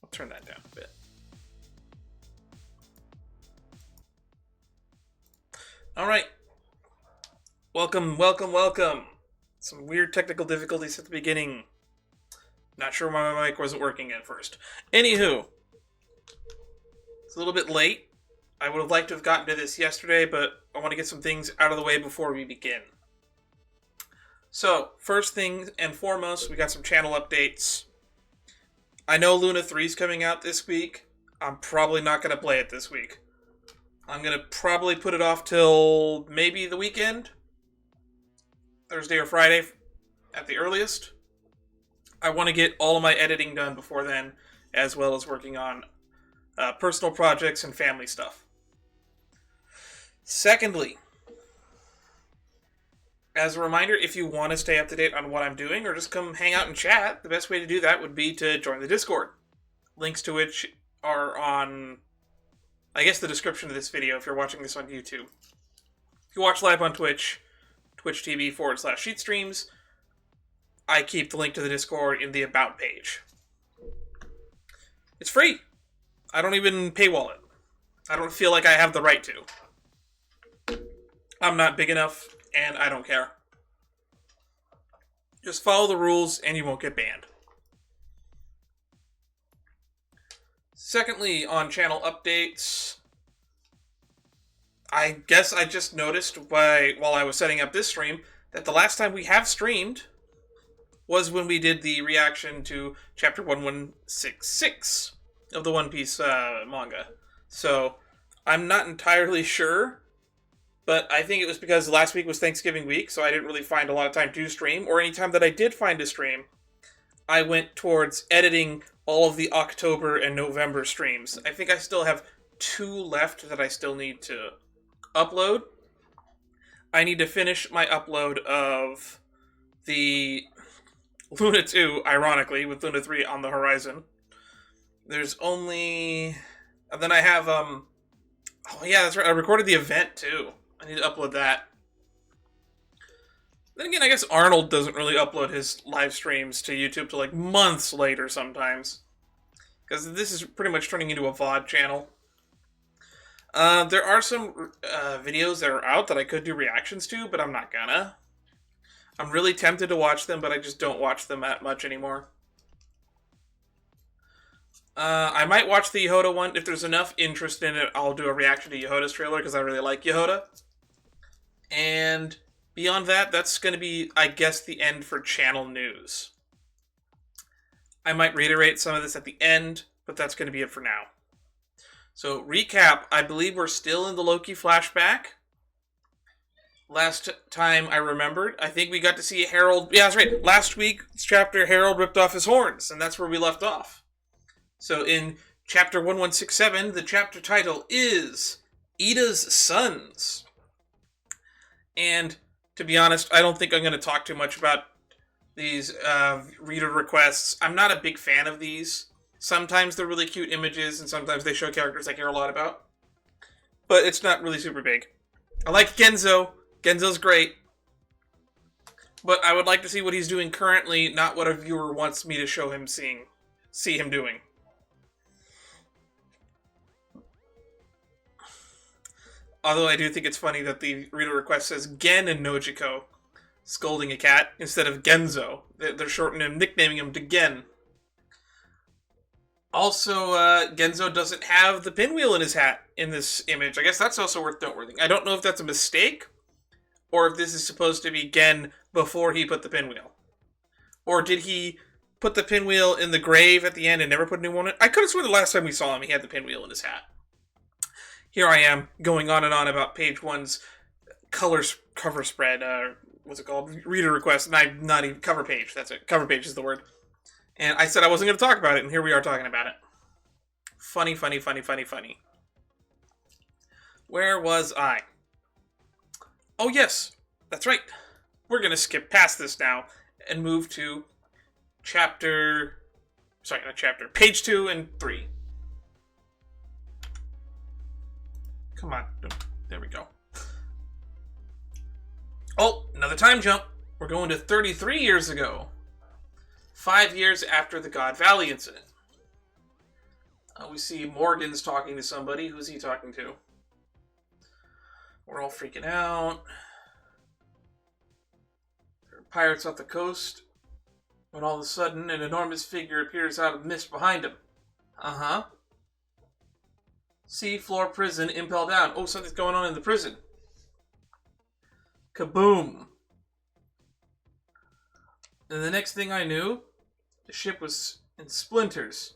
I'll turn that down a bit. Alright. Welcome, welcome, welcome. Some weird technical difficulties at the beginning. Not sure why my mic wasn't working at first. Anywho. It's a little bit late. I would have liked to have gotten to this yesterday, but I want to get some things out of the way before we begin. So, first thing and foremost, we got some channel updates. I know Luna 3 is coming out this week. I'm probably not going to play it this week. I'm going to probably put it off till maybe the weekend. Thursday or Friday at the earliest. I want to get all of my editing done before then, as well as working on personal projects and family stuff. Secondly, as a reminder, if you want to stay up to date on what I'm doing or just come hang out and chat, the best way to do that would be to join the Discord. Links to which are on, I guess, the description of this video if you're watching this on YouTube. If you watch live on Twitch, twitch.tv/sheetstreams, I keep the link to the Discord in the About page. It's free. I don't even paywall it. I don't feel like I have the right to. I'm not big enough, and I don't care. Just follow the rules, and you won't get banned. Secondly, on channel updates, I guess I just noticed while I was setting up this stream that the last time we have streamed was when we did the reaction to Chapter 1166 of the One Piece manga. So, I'm not entirely sure, but I think it was because last week was Thanksgiving week, so I didn't really find a lot of time to stream, or any time that I did find a stream, I went towards editing all of the October and November streams. I think I still have 2 left that I still need to upload. I need to finish my upload of the Luna 2, ironically, with Luna 3 on the horizon. There's only... And then I have, Oh yeah, that's right, I recorded the event, too. I need to upload that. Then again, I guess Arnold doesn't really upload his live streams to YouTube till, like, months later sometimes. Because this is pretty much turning into a VOD channel. There are some videos that are out that I could do reactions to, but I'm not gonna. I'm really tempted to watch them, but I just don't watch them that much anymore. I might watch the Yehoda one. If there's enough interest in it, I'll do a reaction to Yehoda's trailer, because I really like Yehoda. And beyond that, that's going to be, I guess, the end for channel news. I might reiterate some of this at the end, but that's going to be it for now. So, recap, I believe we're still in the Loki flashback. Last time I remembered, I think we got to see Harold... Yeah, that's right. Last week's chapter, Harold ripped off his horns, and that's where we left off. So, in chapter 1167, the chapter title is Ida's Sons. And, to be honest, I don't think I'm going to talk too much about these reader requests. I'm not a big fan of these. Sometimes they're really cute images, and sometimes they show characters I care a lot about. But it's not really super big. I like Genzo. Genzo's great. But I would like to see what he's doing currently, not what a viewer wants me to show him see him doing. Although I do think it's funny that the reader request says Gen and Nojiko scolding a cat instead of Genzo. They're shortening him, nicknaming him to Gen. Also, Genzo doesn't have the pinwheel in his hat in this image. I guess that's also worth noteworthy. I don't know if that's a mistake, or if this is supposed to be Gen before he put the pinwheel. Or did he put the pinwheel in the grave at the end and never put a new one in? I could have sworn the last time we saw him he had the pinwheel in his hat. Here I am, going on and on about page 1's cover spread, what's it called? Reader request, and I'm not even cover page, that's it. Cover page is the word. And I said I wasn't going to talk about it, and here we are talking about it. Funny, funny, funny, funny, funny. Where was I? Oh yes, that's right. We're going to skip past this now and move to page 2 and 3. Come on. There we go. Oh, another time jump. We're going to 33 years ago. 5 years after the God Valley incident. We see Morgan's talking to somebody. Who's he talking to? We're all freaking out. There are pirates off the coast. When all of a sudden, an enormous figure appears out of mist behind him. Uh-huh. Sea floor prison, impel down. Oh, something's going on in the prison. Kaboom. And the next thing I knew, the ship was in splinters.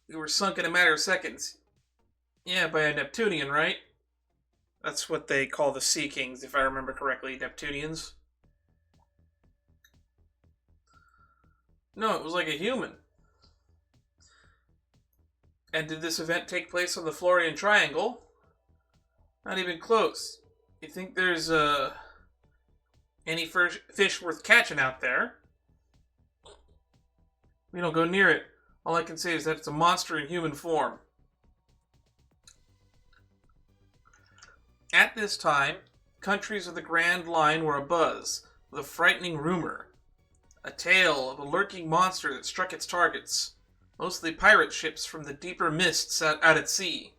We were sunk in a matter of seconds. Yeah, by a Neptunian, right? That's what they call the Sea Kings, if I remember correctly, Neptunians. No, it was like a human. And did this event take place on the Florian Triangle? Not even close. You think there's any fish worth catching out there? We don't go near it. All I can say is that it's a monster in human form. At this time, countries of the Grand Line were abuzz with a frightening rumor. A tale of a lurking monster that struck its targets, mostly pirate ships from the deeper mists out at sea.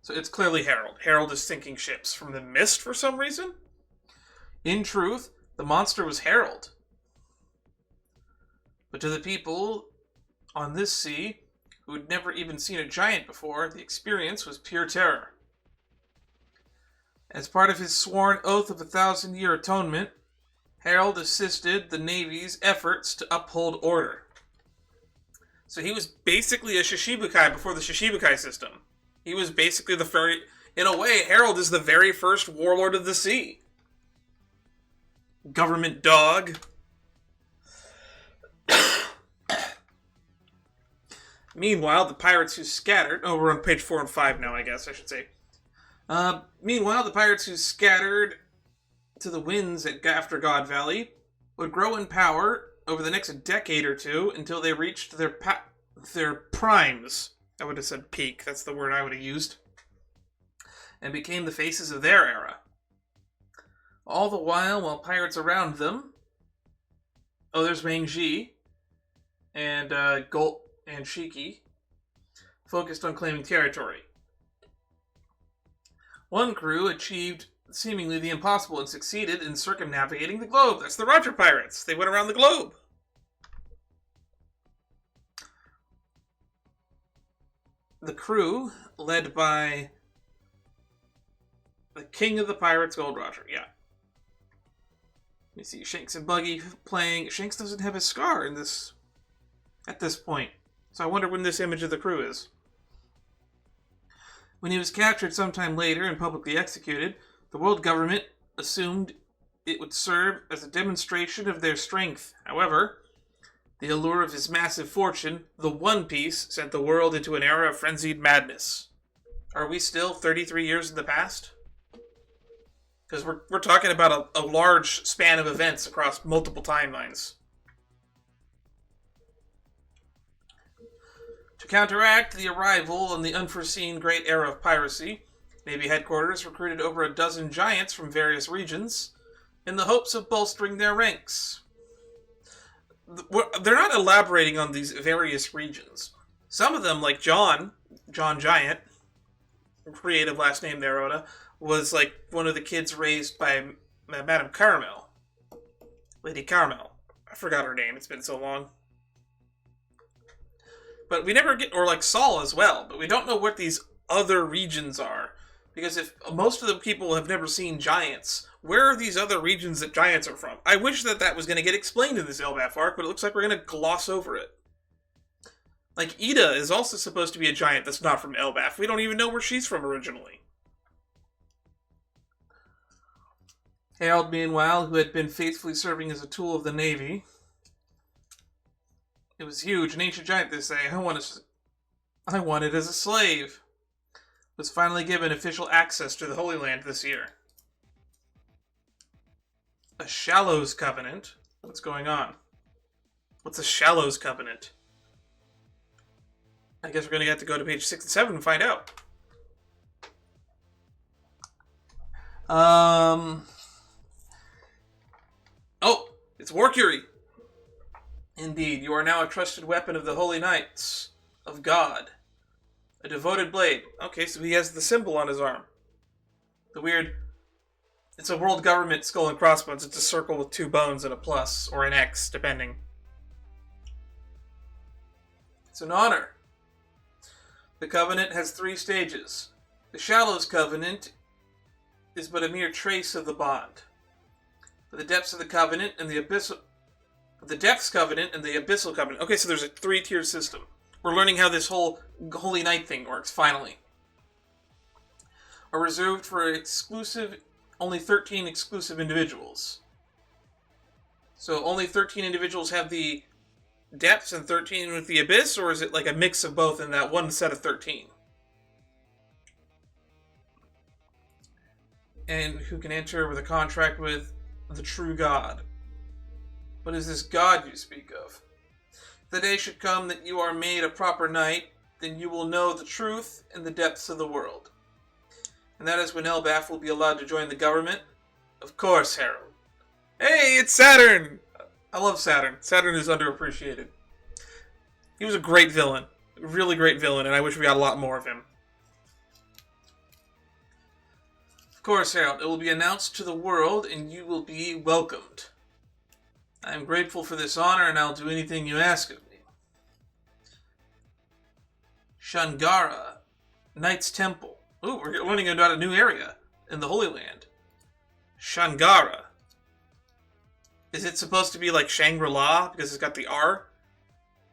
So it's clearly Harold. Harold is sinking ships from the mist for some reason? In truth, the monster was Harold. But to the people on this sea, who had never even seen a giant before, the experience was pure terror. As part of his sworn oath of 1,000-year atonement, Harold assisted the Navy's efforts to uphold order. So he was basically a Shishibukai before the Shishibukai system. He was basically the very... In a way, Harold is the very first warlord of the sea. Government dog. Meanwhile, the pirates who scattered... Oh, we're on page 4 and 5 now, I guess I should say. Meanwhile, the pirates who scattered to the winds at After God Valley would grow in power over the next decade or two until they reached their primes. I would have said peak, that's the word I would have used. And became the faces of their era. All the while pirates around them... Oh, there's Wang Ji and Gold and Shiki focused on claiming territory. One crew achieved seemingly the impossible and succeeded in circumnavigating the globe. That's the Roger Pirates. They went around the globe. The crew, led by the king of the pirates, Gold Roger. Yeah. You see Shanks and Buggy playing. Shanks doesn't have a scar at this point. So I wonder when this image of the crew is. When he was captured sometime later and publicly executed, the world government assumed it would serve as a demonstration of their strength. However, the allure of his massive fortune, the One Piece, sent the world into an era of frenzied madness. Are we still 33 years in the past? Because we're talking about a large span of events across multiple timelines. To counteract the arrival and the unforeseen great era of piracy, Navy headquarters recruited over a dozen giants from various regions in the hopes of bolstering their ranks. They're not elaborating on these various regions. Some of them, like John Giant, creative last name there, Oda, was like one of the kids raised by Madame Caramel. Lady Caramel. I forgot her name, it's been so long. But we never get, or like Saul as well, but we don't know what these other regions are. Because if most of the people have never seen giants, where are these other regions that giants are from? I wish that was going to get explained in this Elbaph arc, but it looks like we're going to gloss over it. Like, Ida is also supposed to be a giant that's not from Elbaph. We don't even know where she's from originally. Harold, meanwhile, who had been faithfully serving as a tool of the Navy... It was huge, an ancient giant, they say. I want it as a slave. Was finally given official access to the Holy Land this year. A Shallows Covenant? What's going on? What's a Shallows Covenant? I guess we're going to have to go to page 6 and 7 and find out. Oh, it's War Curie. Indeed, you are now a trusted weapon of the Holy Knights of God. A devoted blade. Okay, so he has the symbol on his arm. The weird... It's a world government skull and crossbones. It's a circle with 2 bones and a plus, or an X, depending. It's an honor. The Covenant has 3 stages. The Shallows Covenant is but a mere trace of the bond. But the Depths of the Covenant and the Abyssal... The Depths Covenant and the Abyssal Covenant. Okay, so there's a 3-tier system. We're learning how this whole Holy Knight thing works, finally. Are reserved for only 13 exclusive individuals. So only 13 individuals have the Depths and 13 with the Abyss, or is it like a mix of both in that one set of 13? And who can enter with a contract with the true God? What is this God you speak of? The day should come that you are made a proper knight, then you will know the truth and the depths of the world. And that is when Elbaph will be allowed to join the government. Of course, Harold. Hey, it's Saturn! I love Saturn. Saturn is underappreciated. He was a great villain. A really great villain, and I wish we got a lot more of him. Of course, Harold. It will be announced to the world, and you will be welcomed. I am grateful for this honor, and I'll do anything you ask of me. Shangara, Knight's Temple. Ooh, we're learning about a new area in the Holy Land. Shangara. Is it supposed to be like Shangri-La because it's got the R?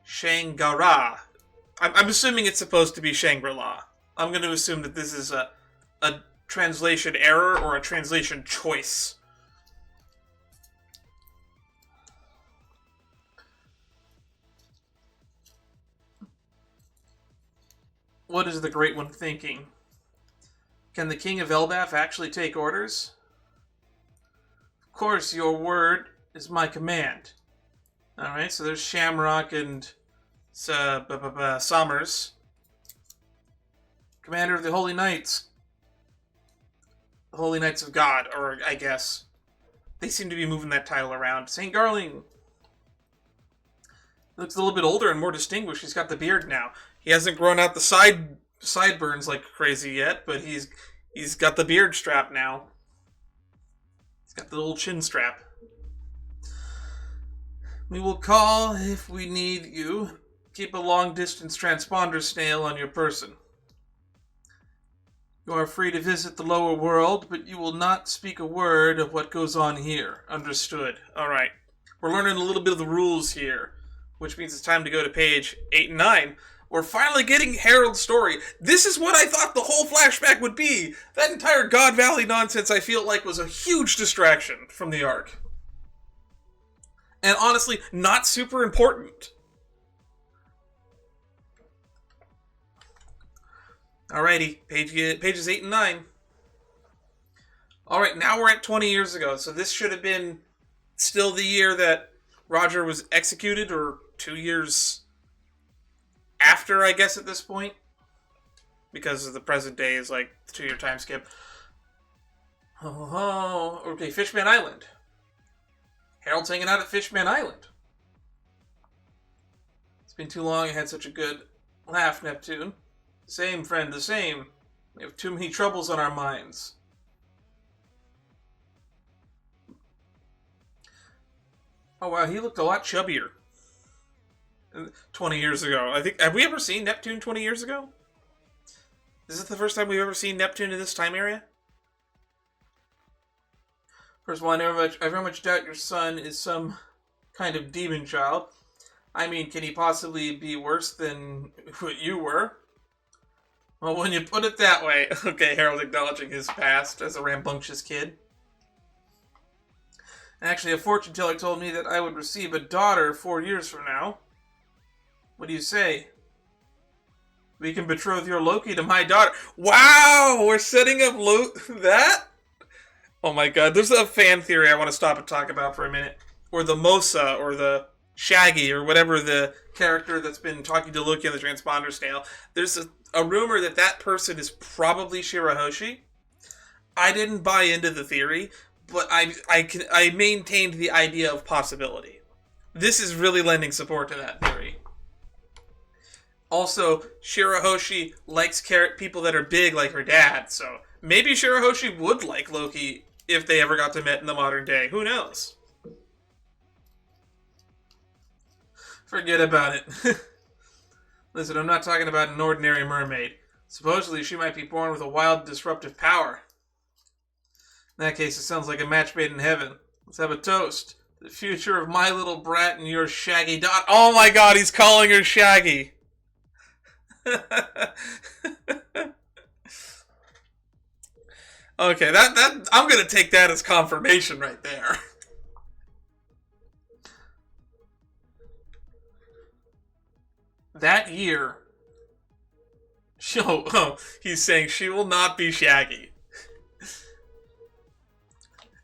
Shangara. I'm assuming it's supposed to be Shangri-La. I'm going to assume that this is a translation error or a translation choice. What is the Great One thinking? Can the King of Elbaph actually take orders? Of course, your word is my command. Alright, so there's Shamrock and Sommers. Commander of the Holy Knights. The Holy Knights of God, or I guess. They seem to be moving that title around. St. Garling. Looks a little bit older and more distinguished. He's got the beard now. He hasn't grown out the sideburns like crazy yet, but he's got the beard strap now. He's got the little chin strap. We will call if we need you. Keep a long-distance transponder snail on your person. You are free to visit the lower world, but you will not speak a word of what goes on here. Understood. Alright. We're learning a little bit of the rules here, which means it's time to go to page 8 and 9. We're finally getting Harold's story. This is what I thought the whole flashback would be. That entire God Valley nonsense, I feel like, was a huge distraction from the arc. And honestly, not super important. Alrighty, pages 8 and 9. Alright, now we're at 20 years ago, so this should have been still the year that Roger was executed, or 2 years after, I guess, at this point. Because of the present day is like the 2-year time skip. Oh, okay, Fishman Island. Harold's hanging out at Fishman Island. It's been too long I had such a good laugh, Neptune. Same, friend, the same. We have too many troubles on our minds. Oh wow, he looked a lot chubbier 20 years ago. I think, have we ever seen Neptune 20 years ago? Is this the first time we've ever seen Neptune in this time area? First of all, I very much doubt your son is some kind of demon child. I mean, can he possibly be worse than what you were? Well, when you put it that way... Okay, Harold acknowledging his past as a rambunctious kid. Actually, a fortune teller told me that I would receive a daughter 4 years from now. What do you say? We can betroth your Loki to my daughter. Wow! We're setting up that? Oh my god, there's a fan theory I want to stop and talk about for a minute. Or the Mosa, or the Shaggy, or whatever the character that's been talking to Loki on the transponder snail. There's a rumor that that person is probably Shirahoshi. I didn't buy into the theory, but I maintained the idea of possibility. This is really lending support to that theory. Also, Shirahoshi likes people that are big like her dad, so maybe Shirahoshi would like Loki if they ever got to meet in the modern day. Who knows? Forget about it. Listen, I'm not talking about an ordinary mermaid. Supposedly, she might be born with a wild, disruptive power. In that case, it sounds like a match made in heaven. Let's have a toast. The future of my little brat and your Shaggy dot. Oh my god, he's calling her Shaggy. Okay, that I'm gonna take that as confirmation right there. That year, he's saying she will not be Shaggy.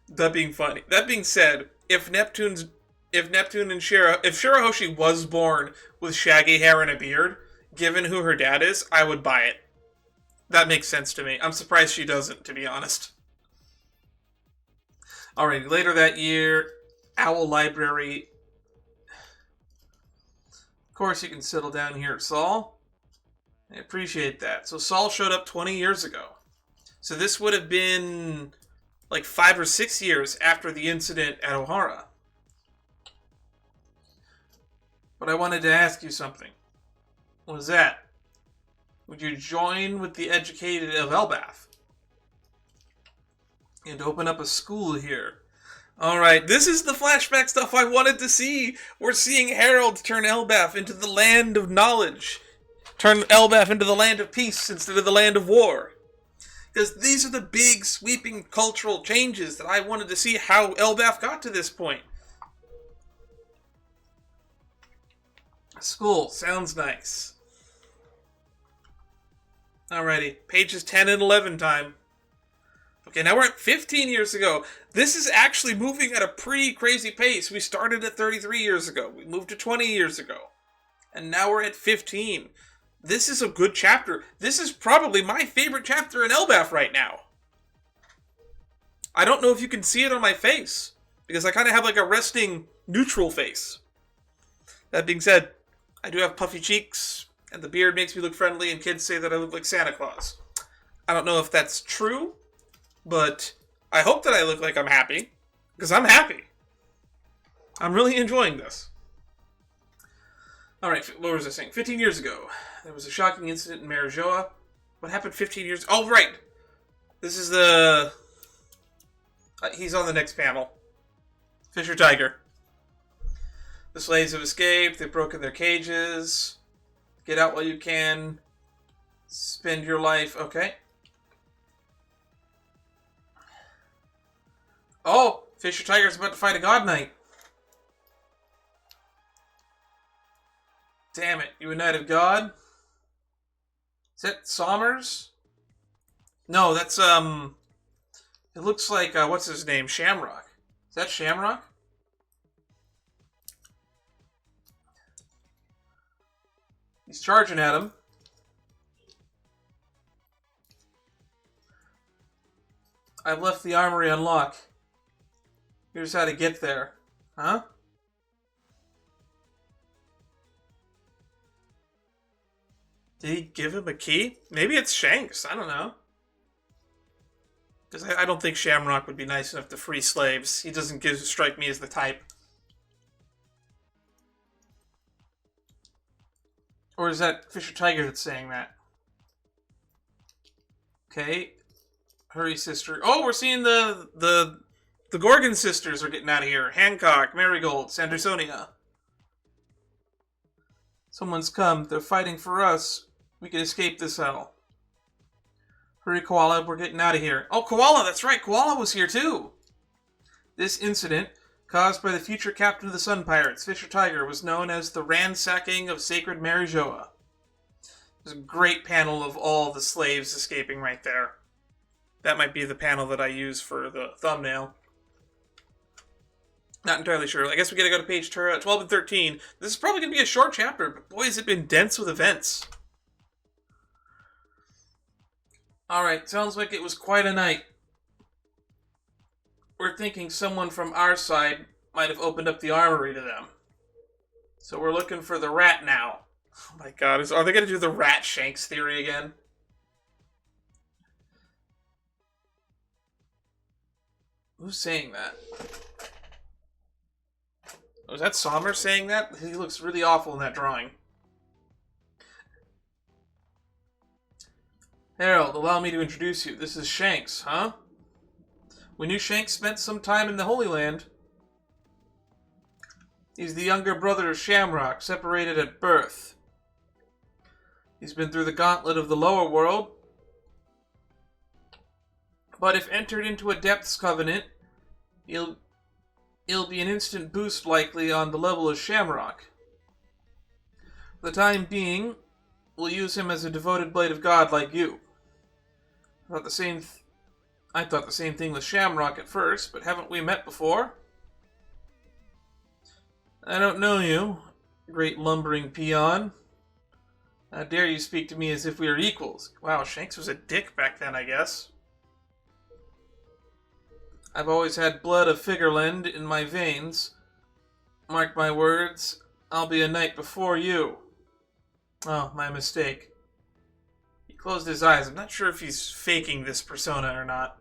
That being funny. That being said, if Neptune and if Shirahoshi was born with shaggy hair and a beard, given who her dad is, I would buy it. That makes sense to me. I'm surprised she doesn't, to be honest. Alright, later that year, Owl Library. Of course, you can settle down here, Saul. I appreciate that. So Saul showed up 20 years ago. So this would have been like 5 or 6 years after the incident at Ohara. But I wanted to ask you something. What was that? Would you join with the educated of Elbaph and open up a school here? Alright, this is the flashback stuff I wanted to see. We're seeing Harold turn Elbaph into the land of knowledge. Turn Elbaph into the land of peace instead of the land of war. Because these are the big, sweeping cultural changes that I wanted to see how Elbaph got to this point. School, sounds nice. Alrighty, pages 10 and 11 time. Okay, now we're at 15 years ago. This is actually moving at a pretty crazy pace. We started at 33 years ago. We moved to 20 years ago. And now we're at 15. This is a good chapter. This is probably my favorite chapter in Elbaph right now. I don't know if you can see it on my face, because I kind of have like a resting neutral face. That being said, I do have puffy cheeks, and the beard makes me look friendly, and kids say that I look like Santa Claus. I don't know if that's true, but I hope that I look like I'm happy, because I'm happy. I'm really enjoying this. Alright, what was I saying? 15 years ago, there was a shocking incident in Marijoa. What happened 15 years... Oh, right! This is the... he's on the next panel. Fisher Tiger. The slaves have escaped, they've broken their cages. Get out while you can. Spend your life... Okay. Oh! Fisher Tiger's about to fight a God Knight. Damn it, you a Knight of God? Is that Sommers? No, that's, it looks like, what's his name? Shamrock. Is that Shamrock? He's charging at him. I've left the armory unlocked. Here's how to get there. Huh? Did he give him a key? Maybe it's Shanks. I don't know. Because I don't think Shamrock would be nice enough to free slaves. He doesn't strike me as the type. Or is that Fisher Tiger that's saying that? Okay. Hurry, sister. Oh, we're seeing the Gorgon sisters are getting out of here. Hancock, Marigold, Sandersonia. Someone's come. They're fighting for us. We can escape this hell. Hurry, Koala. We're getting out of here. Oh, Koala. That's right. Koala was here, too. This incident, caused by the future captain of the Sun Pirates, Fisher Tiger, was known as the ransacking of Sacred Marijoa. There's a great panel of all the slaves escaping right there. That might be the panel that I use for the thumbnail. Not entirely sure. I guess we gotta go to page 12 and 13. This is probably gonna be a short chapter, but boy, has it been dense with events. Alright, sounds like it was quite a night. We're thinking someone from our side might have opened up the armory to them. So we're looking for the rat now. Oh my god, are they going to do the rat Shanks theory again? Who's saying that? Oh, is that Sommer saying that? He looks really awful in that drawing. Harold, allow me to introduce you. This is Shanks, huh? We knew Shanks spent some time in the Holy Land. He's the younger brother of Shamrock, separated at birth. He's been through the gauntlet of the lower world, but if entered into a Depths Covenant, he'll be an instant boost likely on the level of Shamrock. For the time being, we'll use him as a devoted blade of God like you. I thought the same thing with Shamrock at first, but haven't we met before? I don't know you, great lumbering peon. How dare you speak to me as if we are equals? Wow, Shanks was a dick back then, I guess. I've always had blood of Figureland in my veins. Mark my words, I'll be a knight before you. Oh, my mistake. He closed his eyes. I'm not sure if he's faking this persona or not.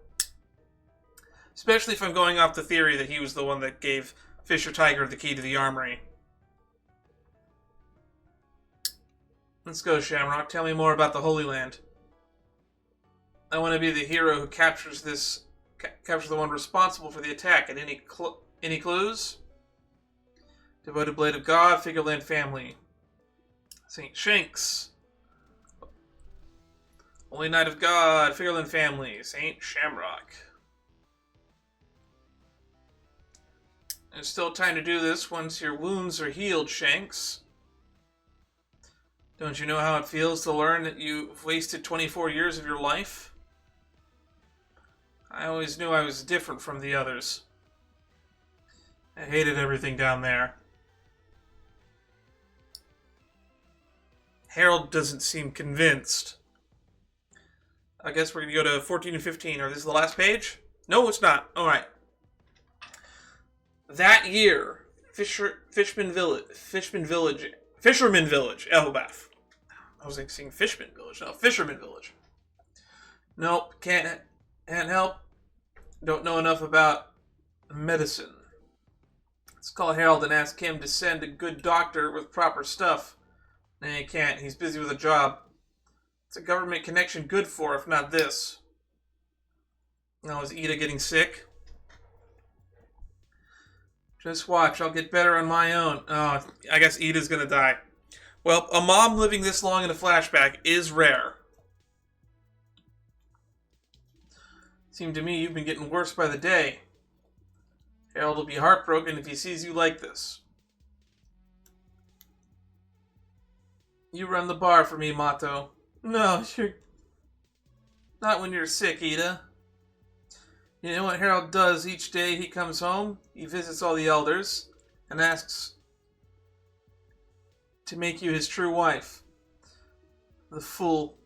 Especially if I'm going off the theory that he was the one that gave Fisher Tiger the key to the armory. Let's go, Shamrock. Tell me more about the Holy Land. I want to be the hero who captures the one responsible for the attack. And any clues? Devoted Blade of God, Figureland family. Saint Shanks. Holy Knight of God, Figureland family, Saint Shamrock. There's still time to do this once your wounds are healed, Shanks. Don't you know how it feels to learn that you've wasted 24 years of your life? I always knew I was different from the others. I hated everything down there. Harold doesn't seem convinced. I guess we're going to go to 14 and 15. Are this the last page? No, it's not. Alright. That year, Fisherman Village, Elbaph. I was saying Fishman Village. No, Fisherman Village. Nope, can't help. Don't know enough about medicine. Let's call Harold and ask him to send a good doctor with proper stuff. Nah, he can't. He's busy with a job. What's a government connection good for, if not this? Now, is Ida getting sick? Just watch. I'll get better on my own. Oh, I guess Ida's gonna die. Well, a mom living this long in a flashback is rare. Seemed to me you've been getting worse by the day. Harold will be heartbroken if he sees you like this. You run the bar for me, Mato. No, you're... Not when you're sick, Ida. You know what Harold does each day he comes home? He visits all the elders and asks to make you his true wife. The fool.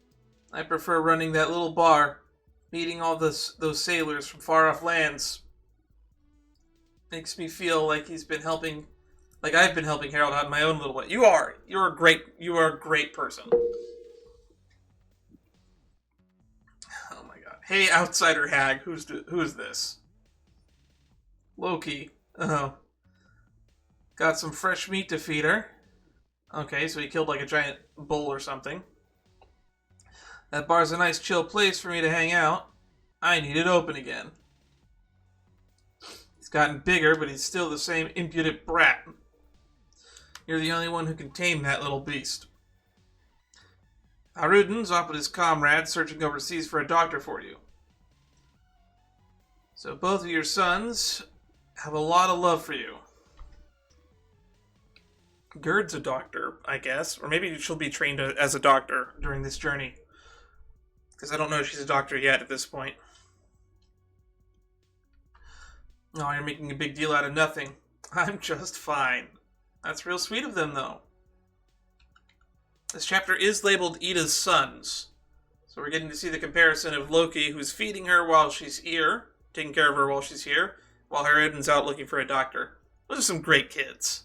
I prefer running that little bar, meeting all those sailors from far-off lands. Makes me feel like I've been helping Harold out in my own little way. You are a great person. Oh my god. Hey, outsider hag, who's this? Loki. Oh. Got some fresh meat to feed her. Okay, so he killed like a giant bull or something. That bar's a nice chill place for me to hang out. I need it open again. He's gotten bigger, but he's still the same impudent brat. You're the only one who can tame that little beast. Harudin's off with his comrades searching overseas for a doctor for you. So both of your sons have a lot of love for you. Gerd's a doctor, I guess. Or maybe she'll be trained as a doctor during this journey. Because I don't know if she's a doctor yet at this point. Oh, you're making a big deal out of nothing. I'm just fine. That's real sweet of them, though. This chapter is labeled Ida's Sons. So we're getting to see the comparison of Loki, who's feeding her while she's here, taking care of her while she's here, while Harriden's out looking for a doctor. Those are some great kids.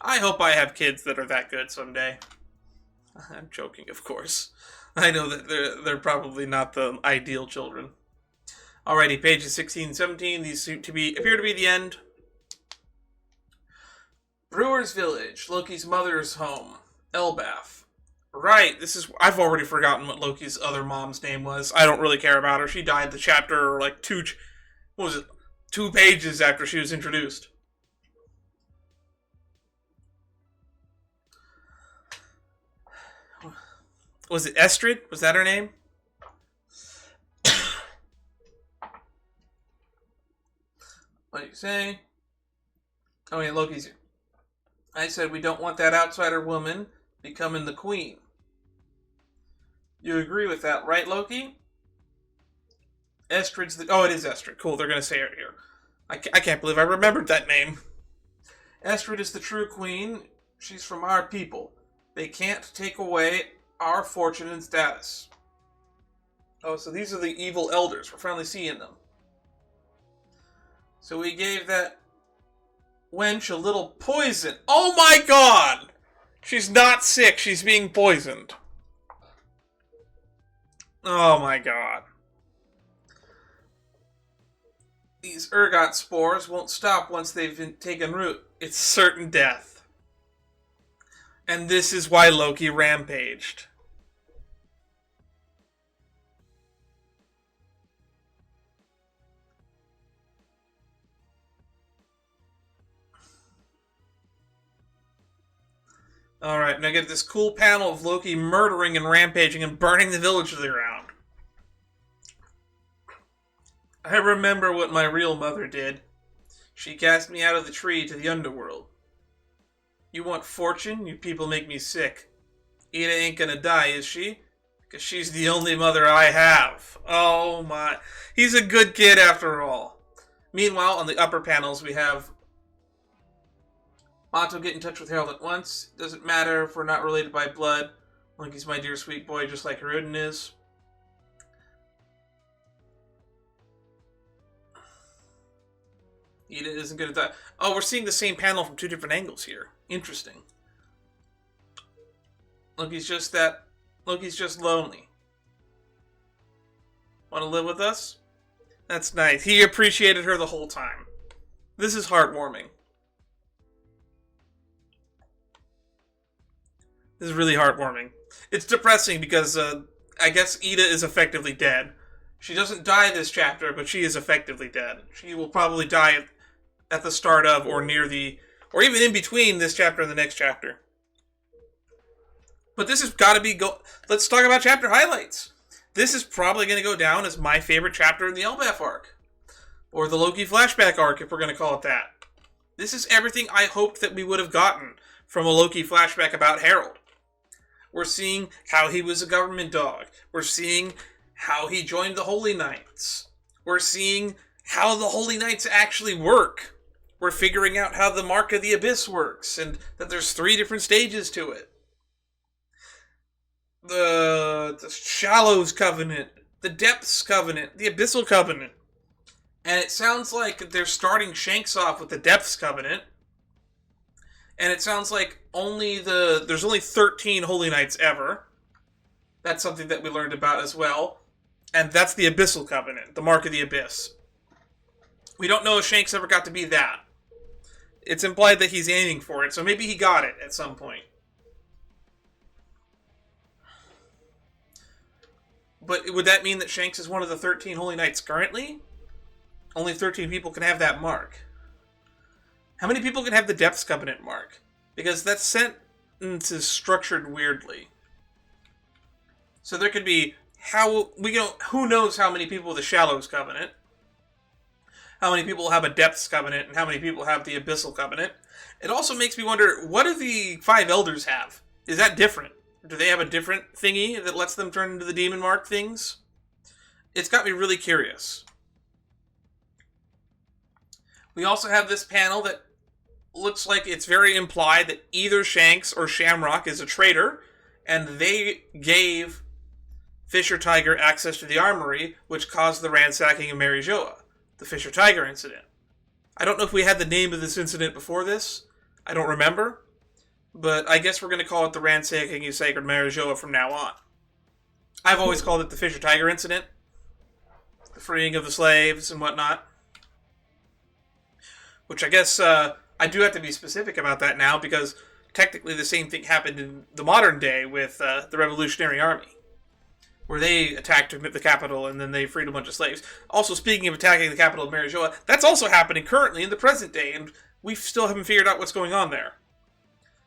I hope I have kids that are that good someday. I'm joking, of course. I know that they're probably not the ideal children. Alrighty, pages 16 and 17. These appear to be the end. Brewer's Village, Loki's mother's home, Elbaph. Right, I've already forgotten what Loki's other mom's name was. I don't really care about her. She died the chapter, like, 2 pages after she was introduced. Was it Estrid? Was that her name? What do you say? Oh yeah, Loki's here. I said we don't want that outsider woman becoming the queen. You agree with that, right, Loki? Estrid's the... Oh, it is Estrid. Cool, they're going to say it here. I can't believe I remembered that name. Estrid is the true queen. She's from our people. They can't take away our fortune and status. Oh, so these are the evil elders. We're finally seeing them. So we gave that wench a little poison. Oh my god! She's not sick. She's being poisoned. Oh my god. These ergot spores won't stop once they've been taken root. It's certain death. And this is why Loki rampaged. Alright, now get this cool panel of Loki murdering and rampaging and burning the village to the ground. I remember what my real mother did. She cast me out of the tree to the underworld. You want fortune? You people make me sick. Ida ain't gonna die, is she? Because she's the only mother I have. Oh my. He's a good kid after all. Meanwhile, on the upper panels, we have Otto get in touch with Harold at once. Doesn't matter if we're not related by blood. Loki's my dear sweet boy, just like Haruden is. Ida isn't gonna die. Oh, we're seeing the same panel from 2 different angles here. Interesting. Loki's just lonely. Want to live with us? That's nice. He appreciated her the whole time. This is heartwarming. This is really heartwarming. It's depressing because I guess Ida is effectively dead. She doesn't die this chapter, but she is effectively dead. She will probably die at the start of, or near the, or even in between this chapter and the next chapter. But this has got to be let's talk about chapter highlights. This is probably going to go down as my favorite chapter in the Elbaph arc. Or the Loki flashback arc, if we're going to call it that. This is everything I hoped that we would have gotten from a Loki flashback about Harold. We're seeing how he was a government dog. We're seeing how he joined the Holy Knights. We're seeing how the Holy Knights actually work. We're figuring out how the Mark of the Abyss works, and that there's 3 different stages to it. The Shallows Covenant, the Depths Covenant, the Abyssal Covenant. And it sounds like they're starting Shanks off with the Depths Covenant. And it sounds like there's only 13 Holy Knights ever. That's something that we learned about as well. And that's the Abyssal Covenant, the Mark of the Abyss. We don't know if Shanks ever got to be that. It's implied that he's aiming for it, so maybe he got it at some point. But would that mean that Shanks is one of the 13 Holy Knights currently? Only 13 people can have that mark. How many people can have the Depths Covenant mark? Because that sentence is structured weirdly. So there could be who knows how many people have the Shallows Covenant, how many people have a Depths Covenant, and how many people have the Abyssal Covenant. It also makes me wonder, what do the 5 Elders have? Is that different? Do they have a different thingy that lets them turn into the demon mark things? It's got me really curious. We also have this panel that looks like it's very implied that either Shanks or Shamrock is a traitor, and they gave Fisher Tiger access to the armory, which caused the ransacking of Mary Joa, the Fisher Tiger incident. I don't know if we had the name of this incident before this. I don't remember. but I guess we're going to call it the Ransacking of Sacred Marijoa from now on. I've always called it the Fisher Tiger incident, the freeing of the slaves and whatnot. Which I guess I do have to be specific about that now, because technically the same thing happened in the modern day with the Revolutionary Army, where they attacked the capital and then they freed a bunch of slaves. Also, speaking of attacking the capital of Marijoa, that's also happening currently in the present day, and we still haven't figured out what's going on there.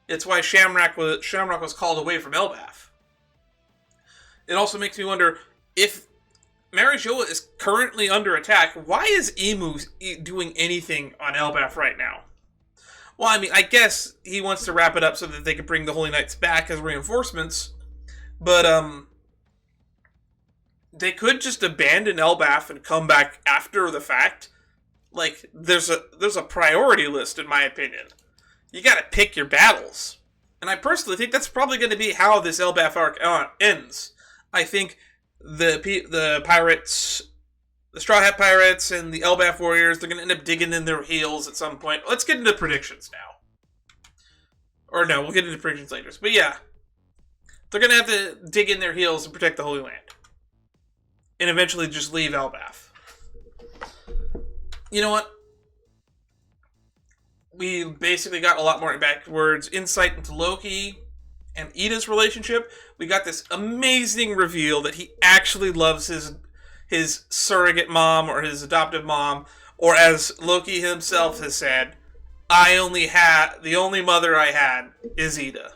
It's why Shamrock was called away from Elbaph. It also makes me wonder, if Marijoa is currently under attack, why is Emu doing anything on Elbaph right now? Well, I mean, I guess he wants to wrap it up so that they can bring the Holy Knights back as reinforcements, but they could just abandon Elbaph and come back after the fact. Like, there's a priority list, in my opinion. You gotta pick your battles. And I personally think that's probably going to be how this Elbaph arc ends. I think the pirates, the Straw Hat Pirates and the Elbaph Warriors, they're going to end up digging in their heels at some point. Let's get into predictions now. Or no, we'll get into predictions later. But yeah, they're going to have to dig in their heels and protect the Holy Land. And eventually just leave Elbaph. You know what? We basically got a lot more backwards insight into Loki and Ida's relationship. We got this amazing reveal that he actually loves his surrogate mom or his adoptive mom, or as Loki himself has said, the only mother I had is Ida.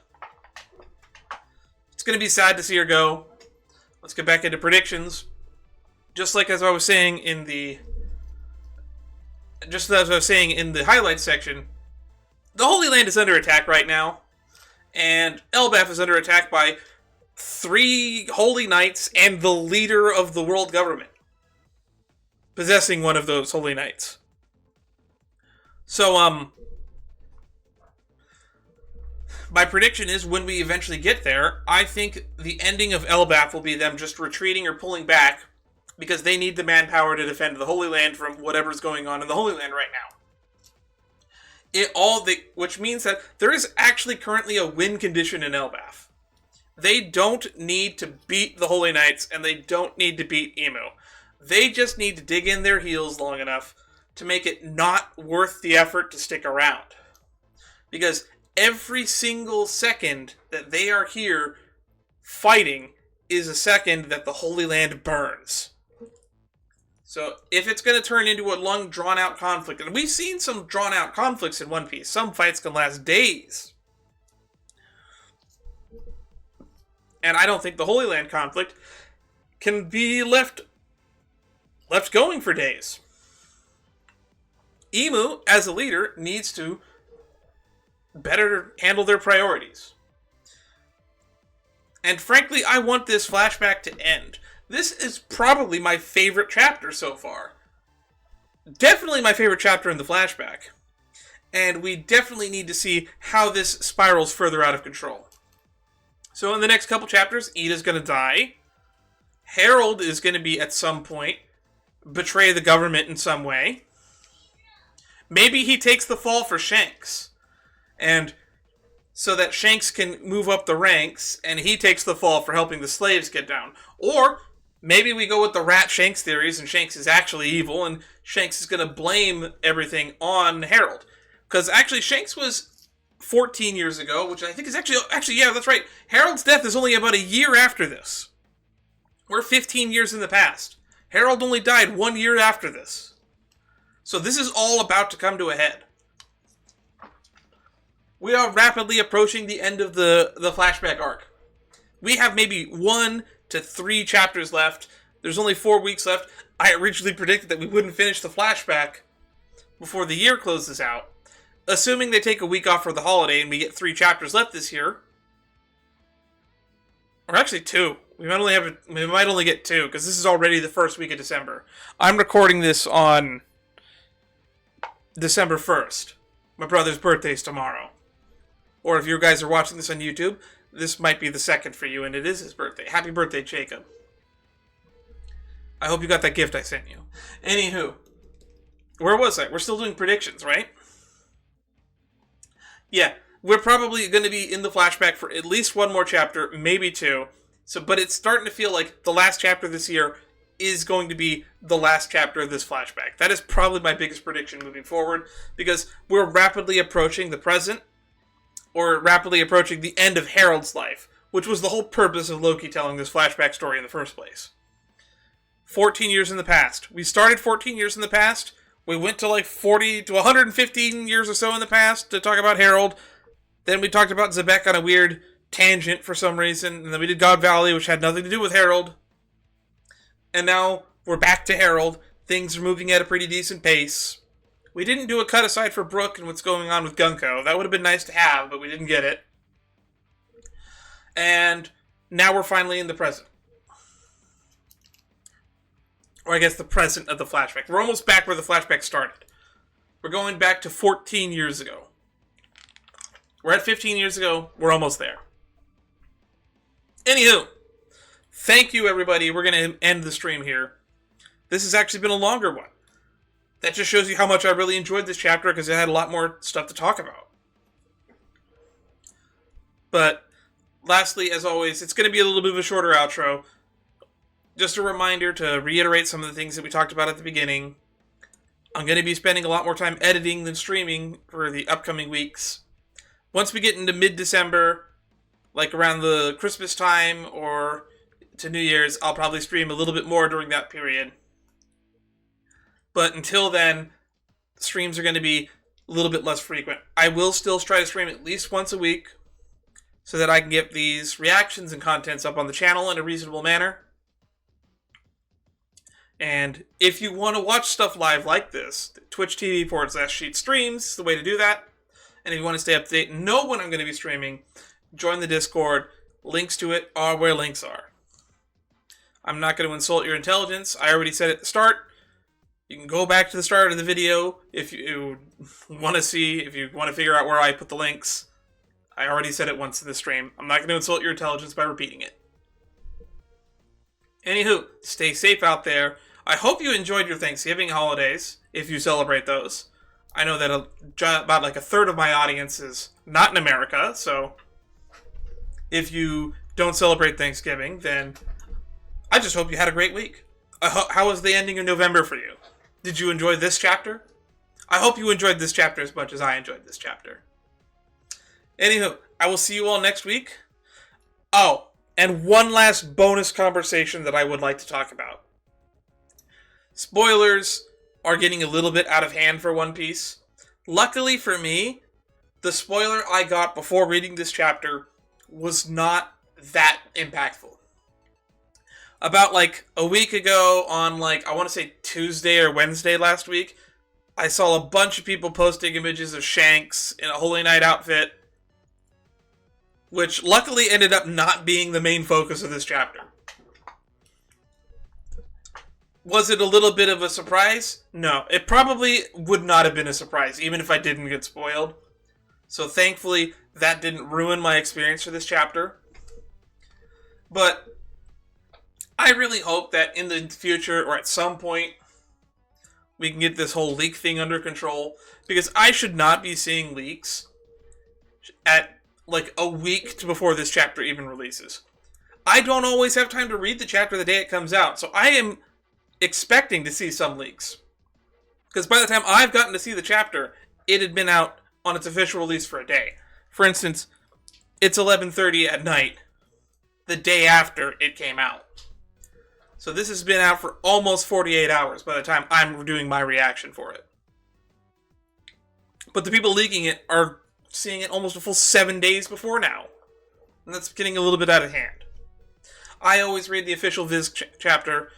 It's going to be sad to see her go. Let's get back into predictions. Just as I was saying in the highlights section, the Holy Land is under attack right now, and Elbaph is under attack by 3 Holy Knights and the leader of the world government, possessing one of those Holy Knights. So, my prediction is, when we eventually get there, I think the ending of Elbaph will be them just retreating or pulling back, because they need the manpower to defend the Holy Land from whatever's going on in the Holy Land right now. Which means that there is actually currently a win condition in Elbaph. They don't need to beat the Holy Knights, and they don't need to beat Emu. They just need to dig in their heels long enough to make it not worth the effort to stick around. Because every single second that they are here fighting is a second that the Holy Land burns. So, if it's going to turn into a long, drawn-out conflict, and we've seen some drawn-out conflicts in One Piece, some fights can last days. And I don't think the Holy Land conflict can be left going for days. Emu, as a leader, needs to better handle their priorities. And frankly, I want this flashback to end. This is probably my favorite chapter so far. Definitely my favorite chapter in the flashback. And we definitely need to see how this spirals further out of control. So in the next couple chapters, Ida's going to die. Harold is going to be, at some point, betray the government in some way. Maybe he takes the fall for Shanks. And so that Shanks can move up the ranks, and he takes the fall for helping the slaves get down. Or maybe we go with the Rat Shanks theories, and Shanks is actually evil, and Shanks is going to blame everything on Harold. Because actually, Shanks was 14 years ago, which I think is actually, yeah, that's right. Harold's death is only about a year after this. We're 15 years in the past. Harold only died 1 year after this. So this is all about to come to a head. We are rapidly approaching the end of the flashback arc. We have maybe 1 to 3 chapters left. There's only 4 weeks left. I originally predicted that we wouldn't finish the flashback before the year closes out. Assuming they take a week off for the holiday and we get 3 chapters left this year. Or actually 2. We might only get 2, because this is already the first week of December. I'm recording this on December 1st. My brother's birthday's tomorrow. Or if you guys are watching this on YouTube, this might be the 2nd for you, and it is his birthday. Happy birthday, Jacob. I hope you got that gift I sent you. Anywho, where was I? We're still doing predictions, right? Yeah, we're probably going to be in the flashback for at least one more chapter, maybe two. So, but it's starting to feel like the last chapter this year is going to be the last chapter of this flashback. That is probably my biggest prediction moving forward, because we're rapidly approaching the present, or rapidly approaching the end of Harold's life, which was the whole purpose of Loki telling this flashback story in the first place. 14 years in the past. We started 14 years in the past. We went to like 40 to 115 years or so in the past to talk about Harold. Then we talked about Zebek on a weird tangent for some reason. And then we did God Valley, which had nothing to do with Harold. And now we're back to Harold. Things are moving at a pretty decent pace. We didn't do a cut aside for Brooke and what's going on with Gunko. That would have been nice to have, but we didn't get it. And now we're finally in the present. Or I guess the present of the flashback. We're almost back where the flashback started. We're going back to 14 years ago. We're at 15 years ago. We're almost there. Anywho, thank you, everybody. We're going to end the stream here. This has actually been a longer one. That just shows you how much I really enjoyed this chapter, because it had a lot more stuff to talk about. But, lastly, as always, it's going to be a little bit of a shorter outro. Just a reminder to reiterate some of the things that we talked about at the beginning. I'm going to be spending a lot more time editing than streaming for the upcoming weeks. Once we get into mid-December, like around the Christmas time or to New Year's, I'll probably stream a little bit more during that period. But until then, streams are going to be a little bit less frequent. I will still try to stream at least once a week so that I can get these reactions and contents up on the channel in a reasonable manner. And if you want to watch stuff live like this, Twitch TV/Sheet Streams is the way to do that. And if you want to stay up to date and know when I'm going to be streaming, join the Discord. Links to it are where links are. I'm not going to insult your intelligence. I already said at the start. You can go back to the start of the video if you want to see, if you want to figure out where I put the links. I already said it once in the stream. I'm not going to insult your intelligence by repeating it. Anywho, stay safe out there. I hope you enjoyed your Thanksgiving holidays, if you celebrate those. I know that about like a third of my audience is not in America, so if you don't celebrate Thanksgiving, then I just hope you had a great week. How was the ending of November for you? Did you enjoy this chapter? I hope you enjoyed this chapter as much as I enjoyed this chapter. Anywho, I will see you all next week. Oh, and one last bonus conversation that I would like to talk about. Spoilers are getting a little bit out of hand for One Piece. Luckily for me, the spoiler I got before reading this chapter was not that impactful. About like a week ago on like, I want to say Tuesday or Wednesday last week, I saw a bunch of people posting images of Shanks in a Holy Knight outfit, which luckily ended up not being the main focus of this chapter. Was it a little bit of a surprise? No, it probably would not have been a surprise, even if I didn't get spoiled. So thankfully, that didn't ruin my experience for this chapter. But I really hope that in the future, or at some point, we can get this whole leak thing under control. Because I should not be seeing leaks at like a week before this chapter even releases. I don't always have time to read the chapter the day it comes out. So I am expecting to see some leaks. Because by the time I've gotten to see the chapter, it had been out on its official release for a day. For instance, it's 11:30 at night, the day after it came out. So this has been out for almost 48 hours by the time I'm doing my reaction for it. But the people leaking it are seeing it almost a full 7 days before now. And that's getting a little bit out of hand. I always read the official Viz chapter.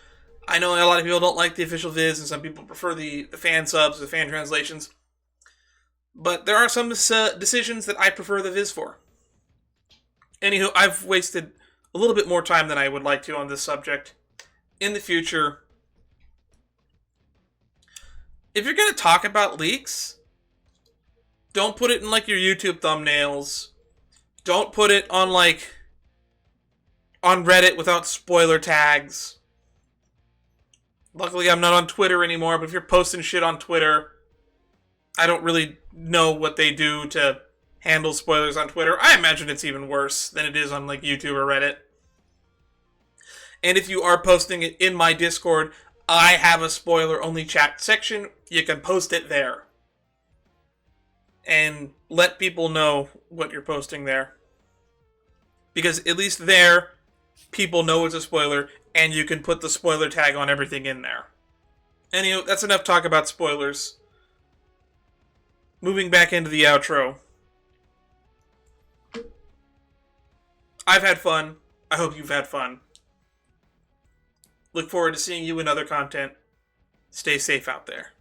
I know a lot of people don't like the official Viz, and some people prefer the fan subs, the fan translations. But there are some decisions that I prefer the Viz for. Anywho, I've wasted a little bit more time than I would like to on this subject. In the future, if you're going to talk about leaks, don't put it in like your YouTube thumbnails. Don't put it on like on Reddit without spoiler tags. Luckily, I'm not on Twitter anymore, but if you're posting shit on Twitter, I don't really know what they do to handles spoilers on Twitter. I imagine it's even worse than it is on like YouTube or Reddit. And if you are posting it in my Discord, I have a spoiler-only chat section. You can post it there. And let people know what you're posting there. Because at least there, people know it's a spoiler, and you can put the spoiler tag on everything in there. Anyway, that's enough talk about spoilers. Moving back into the outro. I've had fun. I hope you've had fun. Look forward to seeing you in other content. Stay safe out there.